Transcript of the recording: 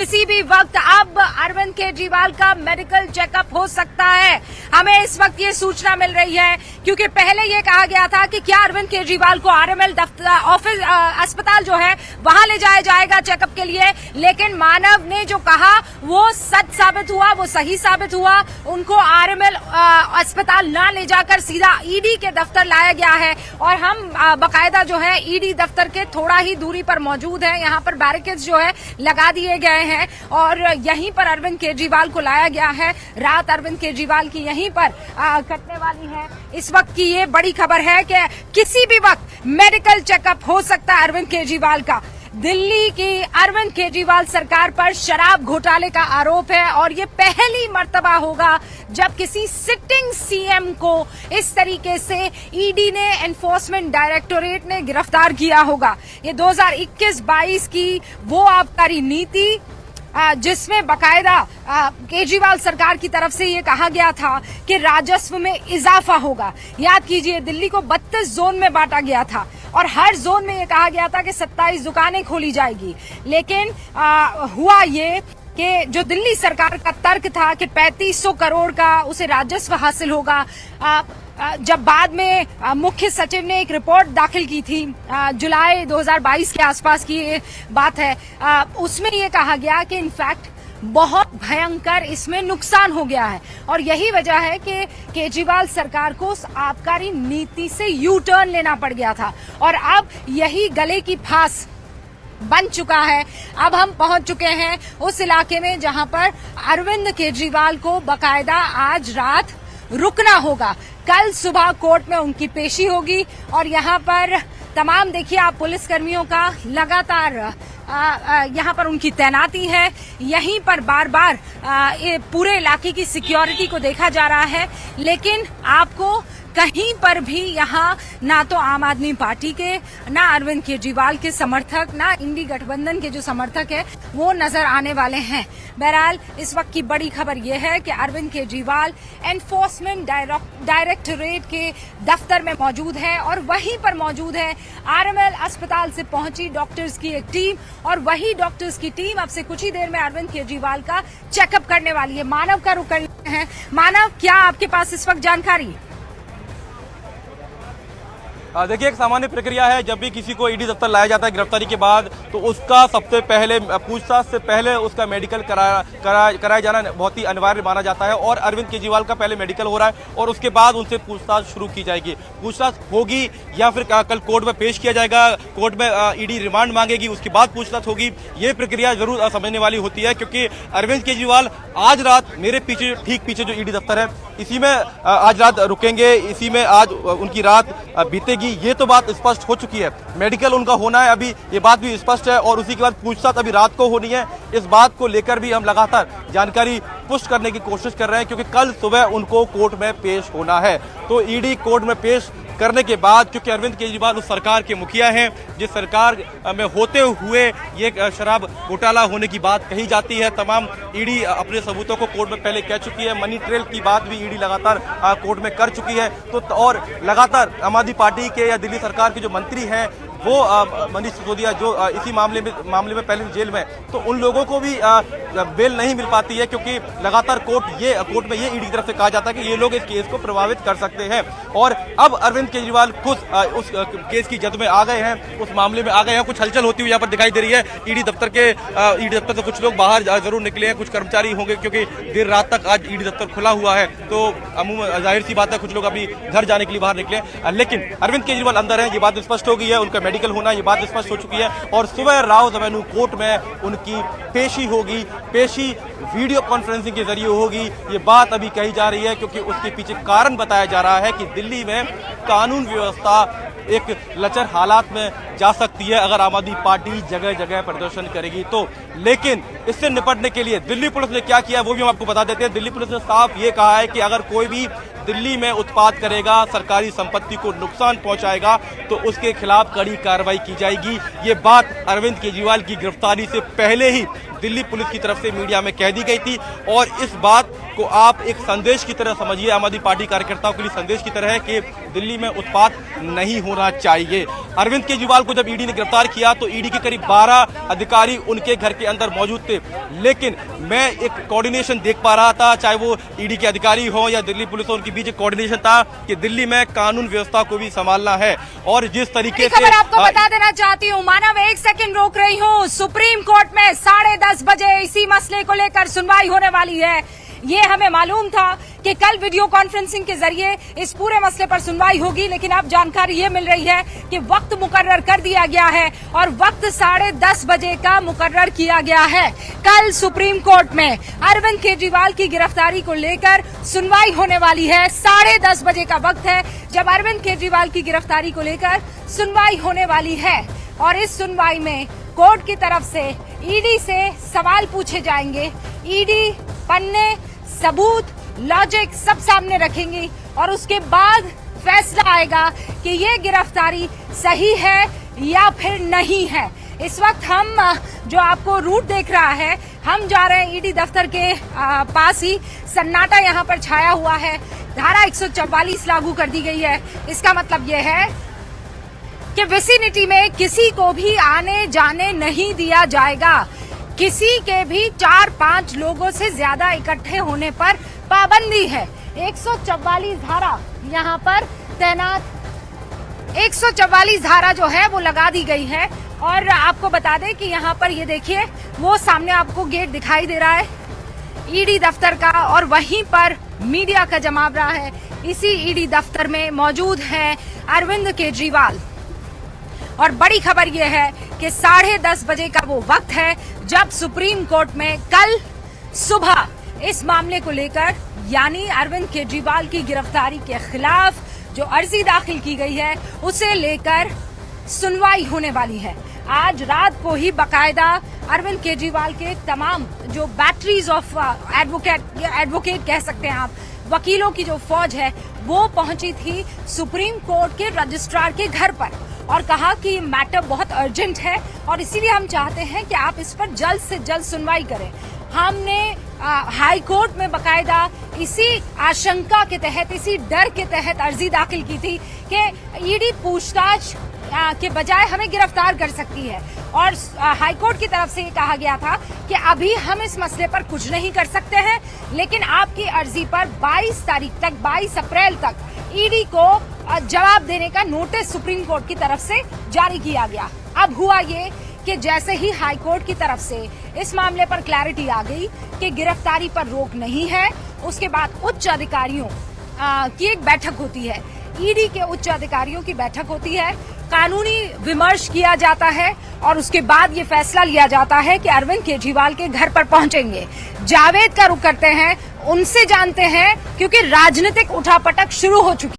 किसी भी वक्त अब अरविंद केजरीवाल का मेडिकल चेकअप हो सकता है। हमें इस वक्त ये सूचना मिल रही है क्योंकि पहले ये कहा गया था कि क्या अरविंद केजरीवाल को आरएमएल ऑफिस अस्पताल जो है वहां ले जाया जाएगा चेकअप के लिए, लेकिन मानव ने जो कहा वो सच साबित हुआ, वो सही साबित हुआ। उनको आरएमएल अस्पताल ना ले जाकर सीधा ईडी के दफ्तर लाया गया है और हम बाकायदा जो है ईडी दफ्तर के थोड़ा ही दूरी पर मौजूद है। यहाँ पर बैरिकेड्स जो है लगा दिए गए हैं और यहीं पर अरविंद केजरीवाल को लाया गया है। रात अरविंद केजरीवाल की यहीं पर कटने वाली है। इस वक्त की ये बड़ी खबर है कि किसी भी वक्त मेडिकल चेकअप हो सकता है अरविंद केजरीवाल का। दिल्ली की अरविंद केजरीवाल सरकार पर शराब घोटाले का आरोप है और ये पहली मर्तबा होगा जब किसी सिटिंग सीएम को इस तरीके से ईडी ने एनफोर्समेंट डायरेक्टोरेट ने गिरफ्तार किया होगा। ये 2021-22 की वो आबकारी नीति जिसमें बाकायदा केजरीवाल सरकार की तरफ से ये कहा गया था कि राजस्व में इजाफा होगा। याद कीजिए दिल्ली को 32 जोन में बांटा गया था और हर जोन में ये कहा गया था कि 27 दुकानें खोली जाएगी, लेकिन हुआ ये कि जो दिल्ली सरकार का तर्क था कि 3500 करोड़ का उसे राजस्व हासिल होगा। जब बाद में मुख्य सचिव ने एक रिपोर्ट दाखिल की थी जुलाई 2022 के आसपास की ये बात है, उसमें ये कहा गया कि इनफैक्ट बहुत भयंकर इसमें नुकसान हो गया है और यही वजह है कि केजरीवाल सरकार को उस आबकारी नीति से यू टर्न लेना पड़ गया था और अब यही गले की फांस बन चुका है। अब हम पहुंच चुके हैं उस इलाके में जहां पर अरविंद केजरीवाल को बाकायदा आज रात रुकना होगा। कल सुबह कोर्ट में उनकी पेशी होगी और यहाँ पर तमाम देखिए आप पुलिसकर्मियों का लगातार यहाँ पर उनकी तैनाती है। यहीं पर बार बार पूरे इलाके की सिक्योरिटी को देखा जा रहा है, लेकिन आपको कहीं पर भी यहाँ ना तो आम आदमी पार्टी के, ना अरविंद केजरीवाल के समर्थक, ना इंडी गठबंधन के जो समर्थक है वो नजर आने वाले हैं। बहरहाल इस वक्त की बड़ी खबर यह है कि अरविंद केजरीवाल एनफोर्समेंट डायरेक्टोरेट के दफ्तर में मौजूद है और वहीं पर मौजूद है आरएमएल अस्पताल से पहुंची डॉक्टर्स की एक टीम और वही डॉक्टर्स की टीम अब से कुछ ही देर में अरविंद केजरीवाल का चेकअप करने वाली है। मानव का रुख करते हैं। मानव, क्या आपके पास इस वक्त जानकारी? देखिए, एक सामान्य प्रक्रिया है जब भी किसी को ईडी दफ्तर लाया जाता है गिरफ्तारी के बाद, तो उसका सबसे पहले पूछताछ से पहले उसका मेडिकल कराया जाना बहुत ही अनिवार्य माना जाता है और अरविंद केजरीवाल का पहले मेडिकल हो रहा है और उसके बाद उनसे पूछताछ शुरू की जाएगी। पूछताछ होगी या फिर कल कोर्ट में पेश किया जाएगा, कोर्ट में ईडी रिमांड मांगेगी, उसके बाद पूछताछ होगी। ये प्रक्रिया जरूर समझने वाली होती है क्योंकि अरविंद केजरीवाल आज रात मेरे पीछे ठीक पीछे जो ईडी दफ्तर है इसी में आज रात रुकेंगे, इसी में आज उनकी रात बीतेगी। ये तो बात स्पष्ट हो चुकी है। मेडिकल उनका होना है, अभी ये बात भी स्पष्ट है और उसी के बाद पूछताछ अभी रात को होनी है। इस बात को लेकर भी हम लगातार जानकारी पुष्ट करने की कोशिश कर रहे हैं क्योंकि कल सुबह उनको कोर्ट में पेश होना है। तो ईडी कोर्ट में पेश करने के बाद, क्योंकि अरविंद केजरीवाल उस सरकार के मुखिया हैं जिस सरकार में होते हुए ये शराब घोटाला होने की बात कही जाती है, तमाम ईडी अपने सबूतों को कोर्ट में पहले कह चुकी है। मनी ट्रेल की बात भी ईडी लगातार कोर्ट में कर चुकी है। तो और लगातार आम आदमी पार्टी के या दिल्ली सरकार के जो मंत्री हैं वो मनीष सिसोदिया जो इसी मामले में पहले जेल में, तो उन लोगों को भी बेल नहीं मिल पाती है क्योंकि लगातार कोर्ट में ये ईडी की तरफ से कहा जाता है कि ये लोग इस केस को प्रभावित कर सकते हैं। और अब अरविंद केजरीवाल खुद उस केस की जद में आ गए हैं, उस मामले में आ गए हैं। कुछ हलचल होती हुई यहाँ पर दिखाई दे रही है। ईडी दफ्तर से कुछ लोग बाहर जरूर निकले हैं, कुछ कर्मचारी होंगे क्योंकि देर रात तक आज ईडी दफ्तर खुला हुआ है, तो अमूमन जाहिर सी बात है कुछ लोग अभी घर जाने के लिए बाहर निकले, लेकिन अरविंद केजरीवाल अंदर है, ये बात स्पष्ट हो गई है। उनका मेडिकल होना ये बात स्पष्ट हो चुकी है और सुबह राउज एवेन्यू कोर्ट में उनकी पेशी होगी। पेशी वीडियो कॉन्फ्रेंसिंग के जरिए होगी, ये बात अभी कही जा रही है क्योंकि उसके पीछे कारण बताया जा रहा है कि दिल्ली में कानून व्यवस्था एक लचर हालात में जा सकती है अगर आम आदमी पार्टी जगह जगह प्रदर्शन करेगी तो। लेकिन इससे निपटने के लिए दिल्ली पुलिस ने क्या किया वो भी हम आपको बता देते हैं। दिल्ली पुलिस ने साफ ये कहा है कि अगर कोई भी दिल्ली में उत्पात करेगा, सरकारी संपत्ति को नुकसान पहुंचाएगा, तो उसके खिलाफ कड़ी कार्रवाई की जाएगी। ये बात अरविंद केजरीवाल की गिरफ्तारी से पहले ही दिल्ली पुलिस की तरफ से मीडिया में कह दी गई थी। और इस बात को आप एक संदेश की तरह समझिए, आम आदमी पार्टी कार्यकर्ताओं के लिए संदेश की तरह है कि दिल्ली में उत्पात नहीं होना चाहिए। अरविंद केजरीवाल को जब ईडी ने गिरफ्तार किया तो ईडी के करीब 12 अधिकारी उनके घर के अंदर मौजूद थे, लेकिन मैं एक कोऑर्डिनेशन देख पा रहा था, चाहे वो ईडी के अधिकारी हो या दिल्ली पुलिस हो, उनके बीच एक कोऑर्डिनेशन था कि दिल्ली में कानून व्यवस्था को भी संभालना है। और जिस तरीके से खबर आपको बता देना चाहती हूँ, मानव एक सेकंड रोक रही हूँ, सुप्रीम कोर्ट में 10:30 बजे इसी मसले को लेकर सुनवाई होने वाली है। ये हमें मालूम था कि कल वीडियो कॉन्फ्रेंसिंग के जरिए इस पूरे मसले पर सुनवाई होगी, लेकिन अब जानकारी ये मिल रही है कि वक्त मुकर्रर कर दिया गया है और वक्त 10:30 बजे का मुकर्रर किया गया है। कल सुप्रीम कोर्ट में अरविंद केजरीवाल की गिरफ्तारी को लेकर सुनवाई होने वाली है। 10:30 बजे का वक्त है जब अरविंद केजरीवाल की गिरफ्तारी को लेकर सुनवाई होने वाली है। और इस सुनवाई में कोर्ट की तरफ से ईडी से सवाल पूछे जाएंगे। ईडी पन्ने, सबूत, लॉजिक सब सामने रखेंगी और उसके बाद फैसला आएगा कि ये गिरफ्तारी सही है या फिर नहीं है। इस वक्त हम जो आपको रूट देख रहा है, हम जा रहे हैं ईडी दफ्तर के पास ही। सन्नाटा यहाँ पर छाया हुआ है। धारा 144 लागू कर दी गई है। इसका मतलब ये है कि विसिनिटी में किसी को भी आने जाने नहीं दिया जाएगा। किसी के भी 4-5 लोगों से ज्यादा इकट्ठे होने पर पाबंदी है। 144 धारा यहाँ पर तैनात, 144 धारा जो है वो लगा दी गई है। और आपको बता दें कि यहाँ पर ये देखिए, वो सामने आपको गेट दिखाई दे रहा है ईडी दफ्तर का, और वहीं पर मीडिया का जमावड़ा है। इसी ईडी दफ्तर में मौजूद है अरविंद केजरीवाल। और बड़ी खबर यह है कि 10:30 बजे का वो वक्त है जब सुप्रीम कोर्ट में कल सुबह इस मामले को लेकर, यानी अरविंद केजरीवाल की गिरफ्तारी के खिलाफ जो अर्जी दाखिल की गई है उसे लेकर सुनवाई होने वाली है। आज रात को ही बकायदा अरविंद केजरीवाल के तमाम जो बैटरीज ऑफ एडवोकेट कह सकते हैं आप, वकीलों की जो फौज है वो पहुंची थी सुप्रीम कोर्ट के रजिस्ट्रार के घर पर और कहा कि ये मैटर बहुत अर्जेंट है और इसीलिए हम चाहते हैं कि आप इस पर जल्द से जल्द सुनवाई करें। हमने हाई कोर्ट में बकायदा इसी आशंका के तहत, इसी डर के तहत अर्जी दाखिल की थी कि ईडी पूछताछ के बजाय हमें गिरफ्तार कर सकती है। और हाई कोर्ट की तरफ से ये कहा गया था कि अभी हम इस मसले पर कुछ नहीं कर सकते हैं, लेकिन आपकी अर्जी पर 22 तारीख तक, 22 अप्रैल तक ईडी को जवाब देने का नोटिस सुप्रीम कोर्ट की तरफ से जारी किया गया। अब हुआ ये कि जैसे ही हाई कोर्ट की तरफ से इस मामले पर क्लैरिटी आ गई कि गिरफ्तारी पर रोक नहीं है, उसके बाद उच्च अधिकारियों की एक बैठक होती है, ईडी के उच्च अधिकारियों की बैठक होती है, कानूनी विमर्श किया जाता है और उसके बाद ये फैसला लिया जाता है कि अरविंद केजरीवाल के घर पर पहुंचेंगे। जावेद का रुख करते हैं, उनसे जानते हैं, क्योंकि राजनीतिक उठापटक शुरू हो चुकी